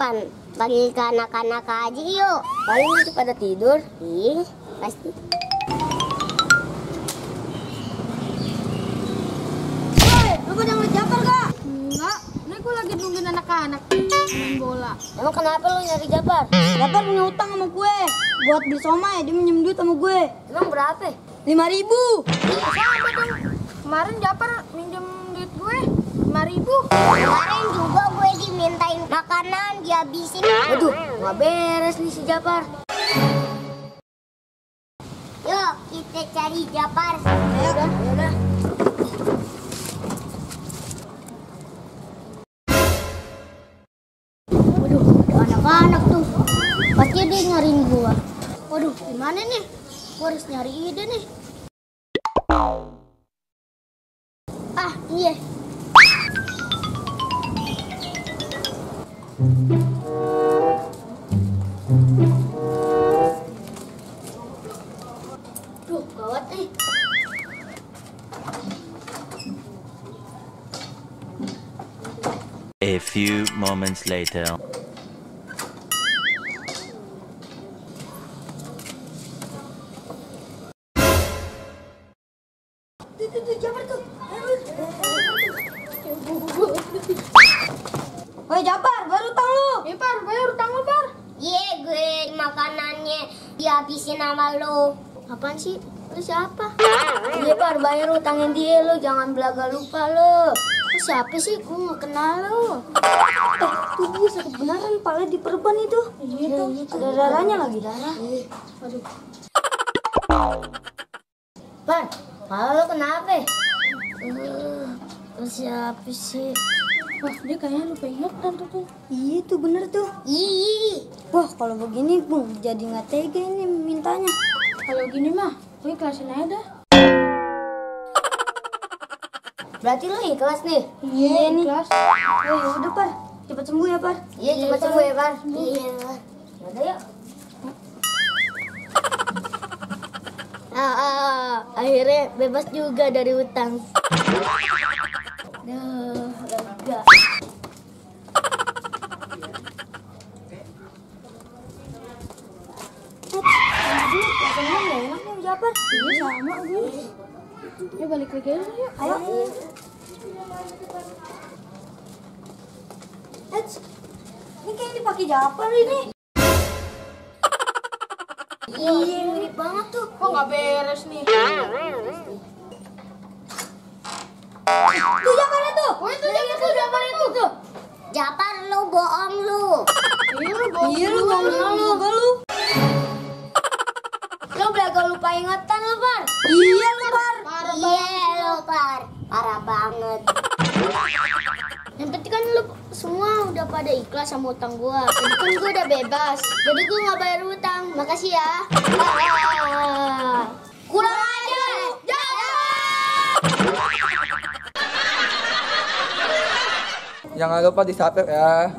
Pan, bagi ke anak-anak aja yuk. Paling masih pada tidur. Ih, pasti. Woi, lu pada ngeliat Japar gak? Enggak, ini gue lagi nungguin anak-anak main bola. Emang kenapa lu nyari Japar? Japar punya utang sama gue. Buat beli somai, dia minjem duit sama gue. Emang berapa? 5.000. Sama dong. Kemarin Japar minjem duit gue 5.000. Kemarin juga gue dimintain makanan, dihabisin. Aduh, nggak beres nih si Japar. Yuk, kita cari Japar. Yaudah. Waduh, ada anak-anak tuh. Pasti dia nyariin gua. Waduh, gimana nih? Gue harus nyari ide nih. Ah, iya. Duh, gawat nih. A few moments later. Tuh, Japar tuh. Woi Japar, baru utang lu. Iya Par, bayar utang lu Par. Iya, gue makanannya dihabisin sama lo. Apaan sih? Lu siapa? Iya Par, bayar utangin dia lu, jangan belaga lupa lu. Lu siapa sih? Gue gak kenal lu. Tuh dia sakit beneran, pala diperban itu. Iya tuh. Ada darahnya lagi, darah. Aduh. Par, pala lu kenapa? Lu siapa sih? Wah, dia kayaknya lupa ingatan tuh. Iya tuh bener tuh. Ih, Wah kalau begini gue jadi nggak tega ini mintanya. Kalau gini mah, gue ikhlasin aja dah. Berarti lu ikhlas nih? Iya nih. Ikhlas. Oh ya udah Par, cepet sembuh ya Par. Iya cepet sembuh ya Par. iya. Yaudah yuk. Akhirnya bebas juga dari utang. Duh, lega. Rasanya nggak enak nih Japar. Iya sama gue. Ya balik lagi aja yuk. Ayo. Ini kayaknya dipakai Japar ini. Iya, mirip banget tuh. Kok nggak beres nih? Tuh Japarnya tuh. Oh itu Japar itu tuh. Japar, lu bohong lu. Iya lu bohong lu. Lo belaga lupa ingatan lo Par. Iya lu Par. Iya, lo Par. Parah banget. Yang penting kan lu semua udah pada ikhlas sama utang gua. Tadi kan gua udah bebas. Jadi gua nggak bayar utang. Makasih ya. Kurang ajar. Jangan lupa di subscribe ya.